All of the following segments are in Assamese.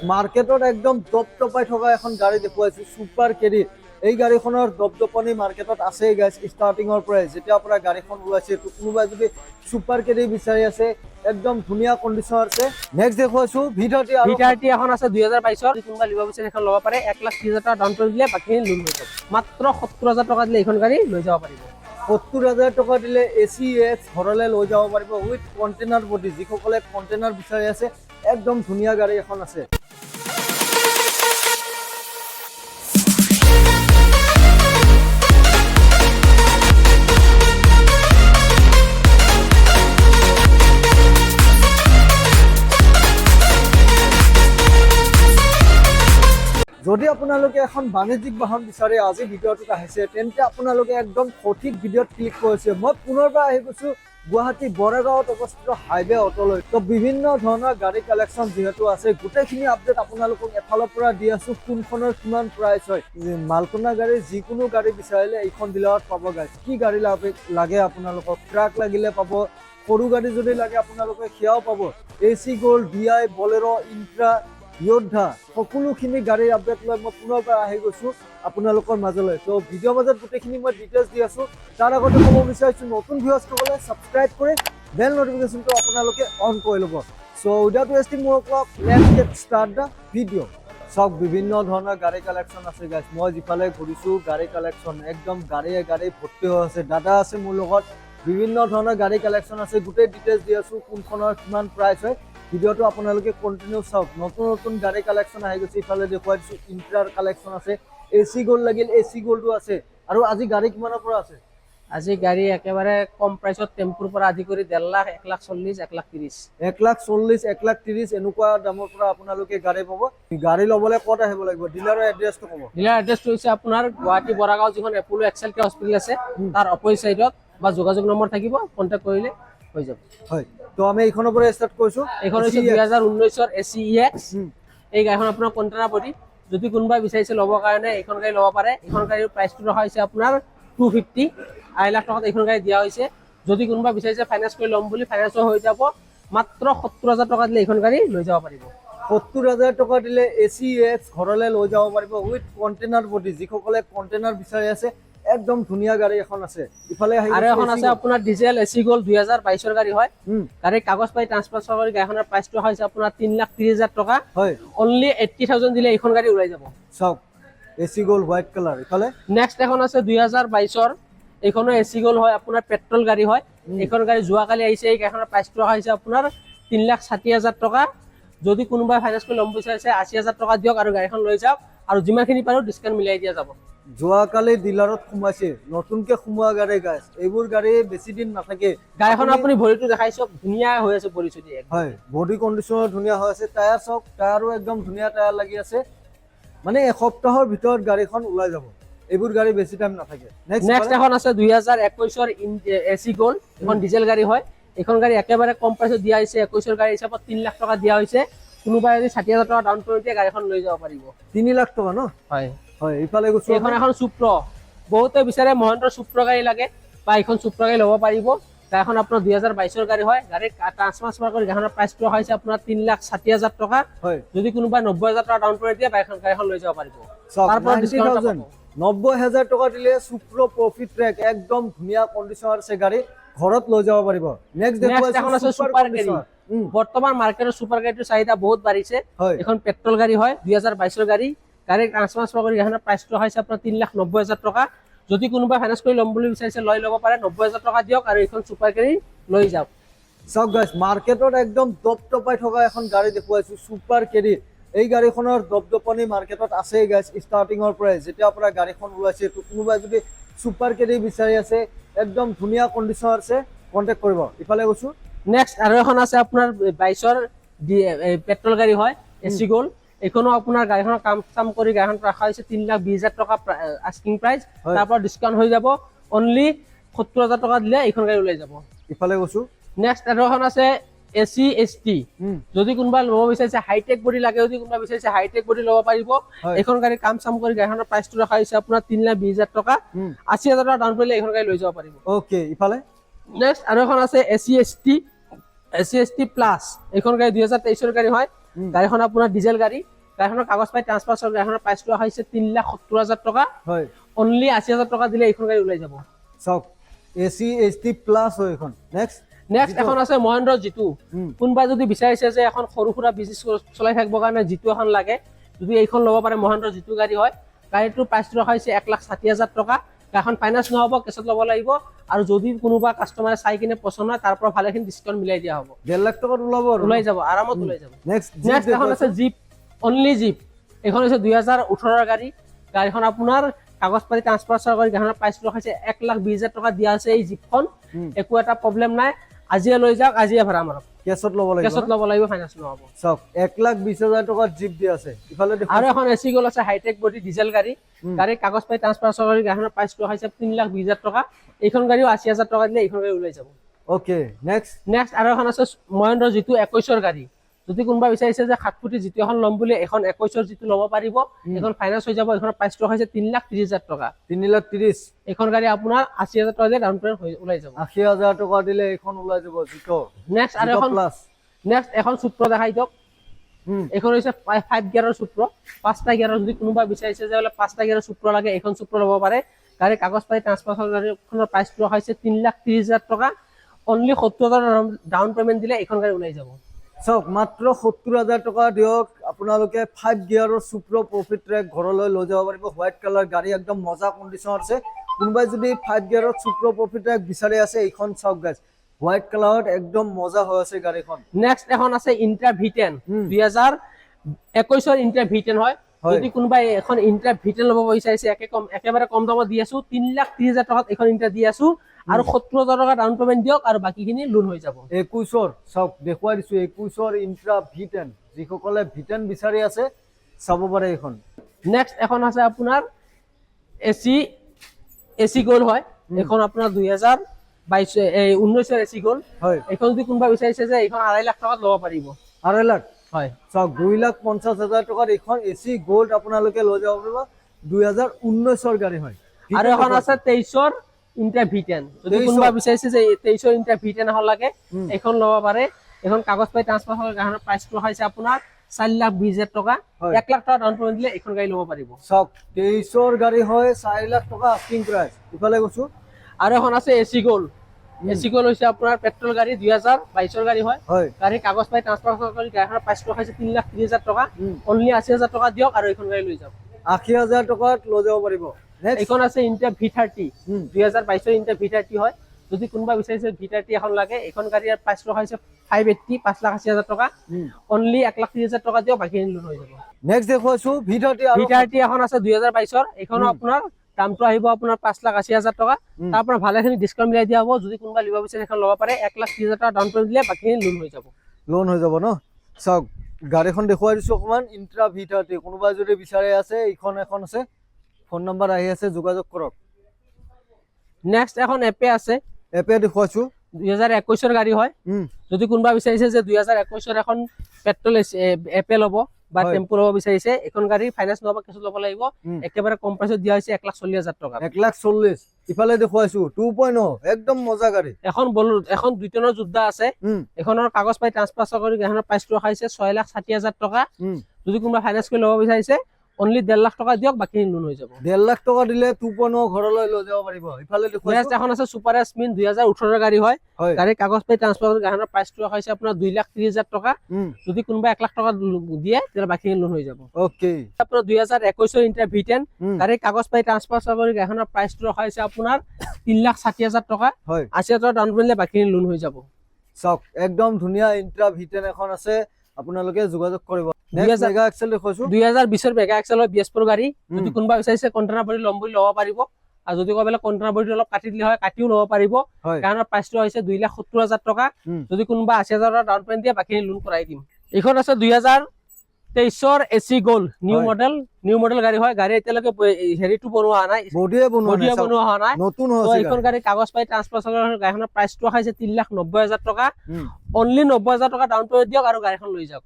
মাৰ্কেটত একদম দপদপাই থকা এখন গাড়ী দেখুৱাইছো সুপাৰ কেৰি। এই গাড়ীখনৰ দপদপনি মাৰ্কেটত আছে গাইছ ষ্টাৰ্টিঙৰ পৰাই। যেতিয়া পৰা গাড়ীখন ওলাইছে তো কোনোবাই যদি সুপাৰ কেৰি বিচাৰি আছে একদম ধুনীয়া কণ্ডিশ্যন আছে। নেক্সট দেখুৱাইছো V30 V30 এখন আছে 2022 ৰ। কোনোবা লিব বিচাৰে এখন ল'ব পাৰে। 1,30,000 টকা ডাউন পেমেণ্ট দিলে বাকিখিনি লোন হৈ যাব। মাত্ৰ 70,000 টকা দিলে এইখন গাড়ী লৈ যাব পাৰিব। 70,000 টকা দিলে ACX ঘৰলৈ লৈ যাব পাৰিব উইথ কণ্টেইনাৰ বডি। যিসকলে কণ্টেইনাৰ বিচাৰি আছে একদম ধুনীয়া গাড়ী এখন আছে। যদি আপোনালোকে এখন বাণিজ্যিক বাহন বিচাৰে আজি ভিডিঅ'টোত আহিছে তেন্তে আপোনালোকে একদম সঠিক ভিডিঅ'ত ক্লিক কৰিছে। মই পুনৰবাৰ আহি গৈছোঁ গুৱাহাটী বৰেগাঁৱত অৱস্থিত হাইৱে অট'লৈ। তো বিভিন্ন ধৰণৰ গাড়ী কালেকশ্যন যিহেতু আছে গোটেইখিনি আপডেট আপোনালোকক এফালৰ পৰা দি আছোঁ। কোনখনৰ কিমান প্ৰাইচ হয়, মালটনা গাড়ী যিকোনো গাড়ী বিচাৰিলে এইখন ডিলাৰত পাব গাইছ। কি গাড়ী লাগে আপোনালোকক, ট্ৰাক লাগিলে পাব, সৰু গাড়ী যদি লাগে আপোনালোকে সেয়াও পাব। AC gold, DI, Bolero, Intra, যোদ্ধা সকলোখিনি গাড়ীৰ আপডেট লৈ মই পুনৰবাৰ আহি গৈছোঁ আপোনালোকৰ মাজলৈ। তো ভিডিঅ'ৰ মাজত গোটেইখিনি মই ডিটেইলছ দি আছোঁ। তাৰ আগতে ক'ব বিচাৰিছোঁ নতুন ভিউৱাৰ্ছসকলে ছাবস্ক্ৰাইব কৰি বেল নটিফিকেশ্যনটো আপোনালোকে অন কৰি ল'ব। চ' উইদাউট ৱেষ্টিং মোৰ clock let's gate start the video'. চাওক বিভিন্ন ধৰণৰ গাড়ী কালেকশ্যন আছে গাইছ। মই যিফালে ঘূৰিছোঁ গাড়ী কালেকশ্যন একদম গাড়ীয়ে গাড়ী ভৰ্তি হৈ আছে। দাদা আছে মোৰ লগত, বিভিন্ন ধৰণৰ গাড়ী কালেকশ্যন আছে। গোটেই ডিটেইলছ দি আছোঁ কোনখনৰ কিমান প্ৰাইচ হয়। ভিডিঅ'টো আপোনালোকে কণ্টিনিউ চাওক। নতুন নতুন গাড়ী কালেকশ্যন আহি গৈছে। ইফালে দেখুৱাই দিছোঁ ইন্ট্ৰাৰ কালেকশ্যন আছে। AC গোল্ড লাগিল AC গোল্ডো আছে। আৰু আজি গাড়ী কিমানৰ পৰা আছে? আজি গাড়ী একেবাৰে কম প্ৰাইচত টেম্পুৰ পৰা আদি কৰি 1.5 লাখ, 1,40,000, 1,30,000, 1,40,000, 1,30,000 এনেকুৱা দামৰ পৰা আপোনালোকে গাড়ী পাব। গাড়ী ল'বলৈ ক'ত আহিব লাগিব, ডিলাৰৰ এড্ৰেছটো ক'ব। ডিলাৰ এড্ৰেছটো হৈছে আপোনাৰ গুৱাহাটী বৰাগাঁও যিখন এপ'লো এক্সেল-কে হস্পিটেল আছে তাৰ অপজিট চাইডত, বা যোগাযোগ নম্বৰ থাকিব, কণ্টেক্ট কৰিলে হৈ যাব। হয়, তো আমি এইখনৰ পৰা ষ্টাৰ্ট কৰিছোঁ। এইখন হৈছে 2019 ৰ ACEX। এই গাড়ীখন আপোনাৰ কণ্টেইনাৰ বডি। যদি কোনোবাই বিচাৰিছে ল'বৰ কাৰণে এইখন গাড়ী ল'ব পাৰে। এইখন গাড়ীৰ প্ৰাইচটো ৰখা হৈছে আপোনাৰ 250, 2.5 লাখ টকাত এইখন গাড়ী দিয়া হৈছে। যদি কোনোবা বিচাৰিছে ফাইনেন্স কৰি ল'ম বুলি, ফাইনেন্সো হৈ যাব। মাত্ৰ 70,000 টকা দিলে এইখন গাড়ী লৈ যাব পাৰিব। 70,000 টকা দিলে ACX ঘৰলৈ লৈ যাব পাৰিব উইথ কণ্টেইনাৰ বডি। যিসকলে কণ্টেইনাৰ বিচাৰি আছে একদম ধুনীয়া গাড়ী এখন আছে। ইফালে আৰু এখন আছে আপোনাৰ ডিজেল AC গোল্ড 2022 ৰ গাড়ী হয়। গাড়ীৰ কাগজ পাই ট্ৰান্সফাৰ কৰি গাড়ীখনৰ প্ৰাইচটো হৈছে আপোনাৰ 3,30,000 টকা। হয়, অনলি 80,000 দিলে এইখন গাড়ী ওলাই যাব। চাওক AC গোল্ড হোৱাইট কালাৰ। ইফালে নেক্সট এখন আছে 2022 ৰ। এইখনো AC গোল্ড হয়, আপোনাৰ পেট্ৰল গাড়ী হয়। এইখন গাড়ী যোৱাকালি আহিছে। এই গাড়ীখনৰ প্ৰাইচটো ৰখা হৈছে আপোনাৰ 3,60,000 টকা। যদি কোনোবাই ফাইনেন্স কৰি ল'ম বিচাৰিছে 80,000 টকা দিয়ক আৰু গাড়ীখন লৈ যাওক, আৰু যিমানখিনি পাৰোঁ ডিছকাউণ্ট মিলাই দিয়া যাব। যোৱাকালি ডিলাৰত সোমাইছে নতুনকে সোমোৱা গাড়ী গাইছ। এইবোৰ গাড়ী বেছি দিন নাথাকে। গাড়ীখন আপুনি ভৰিটো দেখাই চাওক, ধুনীয়া হৈ আছে ভৰি চুটি। হয়, বডি কণ্ডিশ্যনো ধুনীয়া হৈ আছে। টায়াৰ চাওক, টায়াৰো একদম ধুনীয়া টায়াৰ লাগি আছে। মানে এসপ্তাহৰ ভিতৰত গাড়ীখন ওলাই যাব। এইবোৰ গাড়ী বেছি টাইম নাথাকে। নেক্সট এখন আছে 2021 ৰ AC গোল্ড। এখন ডিজেল গাড়ী হয়। এইখন গাড়ী একেবাৰে কম প্ৰাইচত দিয়া হৈছে। 21 ৰ গাড়ী হিচাপত 3 লাখ টকা দিয়া হৈছে। কোনোবাই যদি 60,000 টকা ডাউন পেমেণ্ট দিয়ে গাড়ীখন লৈ যাব পাৰিব। 3 লাখ টকা ন? হয় হয়, ইফালে গৈছোঁ এইখন এখন সুপ্ৰ। বহুতে বিচাৰে মহেন্দ্ৰ সুপ্ৰ গাড়ী লাগে, বা এইখন সুপ্ৰ গাড়ী ল'ব পাৰিব। গাড়ীখন আপোনাৰ 2022 ৰ গাড়ী হয়। গাড়ীৰ ট্ৰান্সফাৰ কৰি গাড়ীখনৰ প্ৰাইচটো হৈছে আপোনাৰ 3,60,000 টকা। হয়, যদি কোনোবাই 90,000 টকা ডাউন পেমেণ্ট দিয়ে গাড়ীখন লৈ যাব পাৰিব। তাৰ পৰা 90,000 টকা দিলে সুপ্ৰ প্ৰফিট ট্ৰেক একদম ধুনীয়া কণ্ডিশ্যন আছে। গাড়ী ঘৰত লৈ যাব পাৰিব। নেক্সট এখন আছে সুপাৰ গাড়ী। বৰ্তমান মাৰ্কেটৰ সুপাৰ গাড়ীৰ চাহিদা বহুত বাঢ়িছে। এখন পেট্ৰল গাড়ী হয়, 2022 ৰ গাড়ী। গাড়ীৰ ট্ৰান্সফাৰ কৰি গাড়ীখনৰ প্ৰাইচটো হৈছে আপোনাৰ 3,90,000 টকা। যদি কোনোবাই ফাইনেন্স কৰি ল'ম বুলি বিচাৰিছে লৈ ল'ব পাৰে। 90,000 টকা দিয়ক আৰু এইখন সুপাৰ গাড়ী লৈ যাওক। চাওক গাইছ, মাৰ্কেটত একদম দপদপাই থকা এখন গাড়ী দেখুৱাইছোঁ সুপাৰ কেৰি। এই গাড়ীখনৰ দপদপনি মাৰ্কেটত আছেই গাইছ ষ্টাৰ্টিঙৰ পৰাই। যেতিয়াৰ পৰা গাড়ীখন ওলাইছে তো কোনোবাই যদি সুপাৰ কেৰি বিচাৰি আছে একদম ধুনীয়া কণ্ডিশ্যন আছে, কণ্টেক্ট কৰিব। ইফালে গৈছোঁ নেক্সট আৰু এখন আছে আপোনাৰ 22 ৰ পেট্ৰল গাড়ী হয়, AC গোল্ড। এইখনো আপোনাৰ গাড়ীখনৰ কাম চাম কৰি গাড়ীখন ৰখা হৈছে 3,20,000 টকা আস্কিং প্ৰাইচ। তাৰ পৰা ডিছকাউণ্ট হৈ যাব। অনলি 70,000 টকা দিলে এইখন গাড়ী ওলাই যাব। ইফালে গৈছোঁ নেক্সট আৰু এখন আছে AC ST। যদি কোনোবা ল'ব বিচাৰিছে হাইটেক বডি লাগে, যদি কোনোবা বিচাৰিছে হাইটেক বডি ল'ব পাৰিব। এইখন গাড়ী কাম চাম কৰি গাড়ীখনৰ প্ৰাইচটো ৰখা হৈছে আপোনাৰ 3,20,000 টকা। 80,000 টকা ডাউন কৰিলে এইখন গাড়ী লৈ যাব পাৰিব। অ'কে, ইফালে নেক্সট আৰু এখন আছে AC ST। AC ST plus এইখন গাড়ী 2023 গাড়ী হয় গাড়ীখন আপোনাৰ ডিজেল গাড়ী গাড়ীখনৰ কাগজ পাই ট্ৰান্সফাৰ চল গাড়ীখনৰ প্ৰাইচ লোৱা হৈছে 3,70,000 টকা হয় অনলি 80,000 টকা দিলে এইখন গাড়ী ওলাই যাব চাওক এসি এসটি প্লাস হয় এখন নেক্সট এখন আছে মহেন্দ্ৰ জিতু কোনবা যদি বিচাৰিছে যে এখন সৰু সুৰা বিজনেছ চলাই থাকিব কাৰণে জিতু এখন লাগে যদি এইখন ল'ব পাৰে মহেন্দ্ৰ জিতু গাড়ী হয় গাড়ীটোৰ প্ৰাইচ ৰখা হৈছে 1,60,000 টকা গাড়ীখন ফাইনান্স নহ'ব কেছত ল'ব লাগিব আৰু যদি কোনোবা কাষ্টমাৰে চাই কিনে পছন্দ হয় তাৰ পৰা ভালেখিনি ডিসকাউন্ট মিলাই দিয়া হ'ব 1.5 লাখ টকা ওলাই যাব আৰামত ওলাই যাব নেক্সট এখন আছে জিপ অনলি জিপ এখন হৈছে 2018 গাড়ী গাড়ীখন আপোনাৰ কাগজ পাতি ট্ৰান্সফাৰ কৰি গাড়ীখনৰ প্ৰাইচ ৰখা হৈছে 1,20,000 টকা দিয়া আছে এই জিপখন একো এটা প্ৰবলেম নাই আজিয়ে লৈ যাওক আজিয়ে ভাড়া মাৰক কেছত ল'ব লাগিব ফাইনান্স নহ'ব চাওক 1,20,000 টকা জিপ দি আছে ইফালে দেখো আৰু এখন এসি গল আছে হাইটেক বডি ডিজেল গাড়ী গাড়ী কাগজ পাতি ট্ৰান্সফাৰ কৰি গাড়ীখনৰ প্ৰাইচ ৰখা হৈছে 3,20,000 টকা এইখন গাড়ীও 80,000 টকা দিলে এইখন গাড়ী ওলাই যাব ওকে নেক্সট আৰু এখন আছে মহেন্দ্ৰ জিতু 21 গাড়ী যদি কোনোবা বিচাৰিছে যে 7 ফুটি জিতু এখন ল'ম বুলি এখন 21 জিতু ল'ব পাৰিব এখন ফাইনান্স হৈ যাব এইখনৰ প্ৰাইচ ৰখা হৈছে 3,30,000 টকা 3,30,000 এইখন গাড়ী আপোনাৰ 80,000 টকা দিলে ডাউন পেমেন্ট ওলাই যাব 80,000 টকা দিলে এইখন ওলাই যাব জিটো নেক্সট আৰু এখন প্লাস নেক্সট এখন সুপ্ৰ দেখাই দিয়ক এইখন হৈছে 5 গিয়াৰৰ সুপ্ৰ 5টা গিয়াৰৰ যদি কোনোবা বিচাৰিছে যে বোলে 5টা গিয়াৰৰ সুপ্ৰ লাগে এইখন সুপ্ৰ ল'ব পাৰে গাড়ী কাগজ পাতি ট্ৰান্সফাৰ গাড়ীখনৰ প্ৰাইচ ৰখা হৈছে 3,30,000 টকা অনলি 70,000 ডাউন পেমেন্ট দিলে এইখন গাড়ী ওলাই যাব চাওক মাত্ৰ 70,000 টকা দিয়ক আপোনালোকে 5 গিয়াৰৰ সুপ্ৰ প্ৰফিট ট্ৰেক ঘৰলৈ লৈ যাব পাৰিব হোৱাইট কালাৰ গাড়ী একদম মজা কণ্ডিশ্যন আছে কোনোবাই যদি 5 গিয়াৰৰ সুপ্ৰ প্ৰফিট ট্ৰেক বিচাৰি আছে এইখন চাওক গাইজ হোৱাইট কালাৰত একদম মজা হৈ আছে গাড়ীখন নেক্সট এখন আছে ইন্ট্ৰা V10 2021 ইন্ট্ৰা V10 হয় যদি কোনোবাই এখন ইন্ট্ৰা V10 ল'ব বিচাৰিছে একেবাৰে কম দামত দি আছো 3,30,000 টকাত এখন ইন্ট্ৰা দি আছো আৰু 70,000 টকা ডাউন পেমেন্ট দিয়ক আৰু বাকিখিনি লোন হৈ যাব 21ৰ চাওক দেখুৱাই দিছো 21ৰ ইন্ট্ৰা V10 যিসকলে V10 বিচাৰি আছে চাব পাৰে এখন নেক্সট এখন আছে আপোনাৰ এসি গোল হয় এখন আপোনাৰ 2019 এসি গোল হয় এখন যদি কোনোবা বিচাৰিছে যে এইখন 2.5 লাখ টকাত ল'ব পাৰিব 2.5 লাখ হয় চাওক 2,50,000 টকাত এইখন এসি গোল্ড আপোনালোকে লৈ যাব পাৰিব 2019ৰ গাড়ী হয় আৰু এখন আছে 23ৰ ইন্ট্ৰা V10 যদি কোনোবা বিচাৰিছে যে 23ৰ ইন্ট্ৰা V10 এখন লাগে এখন ল'ব পাৰে এখন কাগজ পাতি ট্ৰান্সফাৰ কৰি গাড়ীৰ প্ৰাইচ ৰখাইছে আপোনাৰ 4,20,000 টকা 1 লাখ টকা ডাউন পেমেন্ট দিলে এখন গাড়ী ল'ব পাৰিব চাওক 23ৰ গাড়ী হয় 4 লাখ টকা আস্কিং প্ৰাইস ইফালে গৈছো আৰু এখন আছে এসি গোল হৈছে আপোনাৰ পেট্ৰল গাড়ী 2022ৰ গাড়ী হয় গাড়ী কাগজ পাতি ট্ৰান্সফাৰ কৰি গাড়ীৰ প্ৰাইচ ৰখাইছে 3,30,000 টকা অনলি 80,000 টকা দিয়ক আৰু এখন গাড়ী লৈ যাওক 80,000 টকাত লৈ যাব পাৰিব এইখন আছে ইন্ট্ৰা V30 2022ৰ ইন্ট্ৰা V30 হয় যদি কোনোবা বিচাৰিছে V30 এখন লাগে এইখন গাড়ীৰ প্ৰাইচ ৰখাইছে 580 5,80,000 টকা অনলি 1,30,000 টকা দিয়ক বাকি লোন হৈ যাব নেক্সট দেখুৱাইছো V30 এখন আছে 2022ৰ এইখন আপোনাৰ দামটো আহিব আপোনাৰ 5,80,000 টকা তাৰ পৰা ভালেখিনি ডিসকাউন্ট মিলাই দিয়া হ'ব যদি কোনোবা লিব বিচাৰে এখন ল'ব পাৰে 1,30,000 টকা ডাউন পেমেন্ট দিলে বাকিখিনি লোন হৈ যাব ন চাওক গাড়ীখন দেখুৱাই দিছো অকমান ইন্ট্ৰা V30 কোনোবা যদি বিচাৰে আছে এইখন এখন আছে ফোন নম্বৰ আহি আছে যোগাযোগ কৰক নেক্সট এখন এপে আছে এপে দেখুৱাইছো 2021ৰ গাড়ী হয় যদি কোনোবা বিচাৰিছে যে 2021ৰ এখন পেট্ৰল এপে ল'ব বা টেম্পো ল'ব বিচাৰিছে এখন গাড়ী ফাইনান্স নহব কেছত ল'ব লাগিব একেবাৰে কম প্ৰাইসত দিয়া হৈছে 1,40,000 টকা 1,40,000 ইফালে দেখুৱাইছো 2.0 একদম মজা গাড়ী এখন 2 টনৰ যোদ্ধা আছে এখনৰ কাগজ পাই ট্ৰান্সফাৰ কৰি গাড়ীৰ প্ৰাইচ ৰখাইছে 6,60,000 টকা যদি কোনোবা ফাইনান্স কৰি ল'ব বিচাৰিছে অনলি 1.5 লাখ টকা দিয়ক বাকি লোন হৈ যাব 1.5 লাখ টকা দিলে 2.0 ঘৰলৈ লৈ যাব পাৰিব ইফালে দেখুৱাইছো এখন আছে সুপাৰ এসমিন 2018ৰ গাড়ী হয় গাড়ী কাগজ পাই ট্ৰান্সফাৰ কৰি গাড়ীৰ প্ৰাইচ ৰখাইছে আপোনাৰ 2,30,000 টকা যদি কোনোবা 1 লাখ টকা দিয়ে তেতিয়ালে বাকি লোন হৈ যাব ওকে আপোনাৰ 2021ৰ ইন্ট্ৰা V10 গাড়ী কাগজ পাই ট্ৰান্সফাৰ কৰি গাড়ীৰ প্ৰাইচ ৰখাইছে আপোনাৰ 3,60,000 টকা 80,000 টকা ডাউন পেমেন্ট বাকি লোন হৈ যাব চাওক একদম ধুনীয়া ইন্ট্ৰা V10 এখন আছে আপোনালোকে যোগাযোগ কৰিব নেক্সট মেগা এক্সেল দেখুৱাইছো 2020ৰ মেগা এক্সেল বিএছ4 গাড়ী যদি কোনোবা বিচাৰিছে কন্টেইনাৰ বডি ল'ম বুলি ল'ব পাৰিব আৰু যদি কবেলা কন্টেইনাৰ বডি অলপ কাটি দিলে হয় কাটিও ল'ব পাৰিব কাৰণ প্ৰাইচটো হৈছে 2,70,000 টকা যদি কোনোবা 80,000 টকা ডাউন পেমেন্ট দিয়ে বাকি লোন কৰাই দিম এইখন আছে 2023ৰ এসি গোল নিউ মডেল গাড়ী হয় গাড়ী এতিয়ালৈকে হেৰিটো বনোৱা হোৱা নাই বডিয়ে বনোৱা হোৱা নাই নতুন হৈছে এইখন গাড়ী কাগজ পাই ট্ৰান্সফাৰ গাড়ীখনৰ প্ৰাইচটো খাইছে 3,90,000 টকা অনলি 90,000 টকা ডাউন পেমেন্ট দিয়ক আৰু গাড়ীখন লৈ যাওক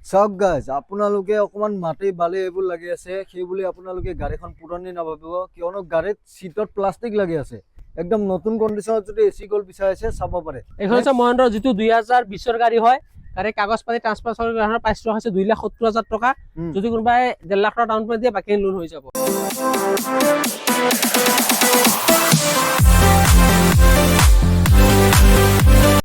চাওক গাইজ আপোনালোকে অকমান মাটি বালি এইবোৰ লাগি আছে সেই বুলি আপোনালোকে গাড়ীখন পুৰণি নাভাবিব কিয়নো গাড়ীত সিটত প্লাষ্টিক লাগি আছে একদম নতুন কন্ডিশনত যদি এসি গোল্ড বিচাৰিছে চাব পাৰে এখন হচ্ছে মহেন্দ্ৰ যেটো 2020 গাড়ী হয় গাড়ী কাগজ পাতি ট্ৰান্সফাৰ কৰাৰ প্ৰাইচটো হৈছে 2,70,000 টকা যদি কোনোবাই 1.5 লাখ টকা ডাউন পেমেণ্ট দিয়ে বাকী লোন হৈ যাব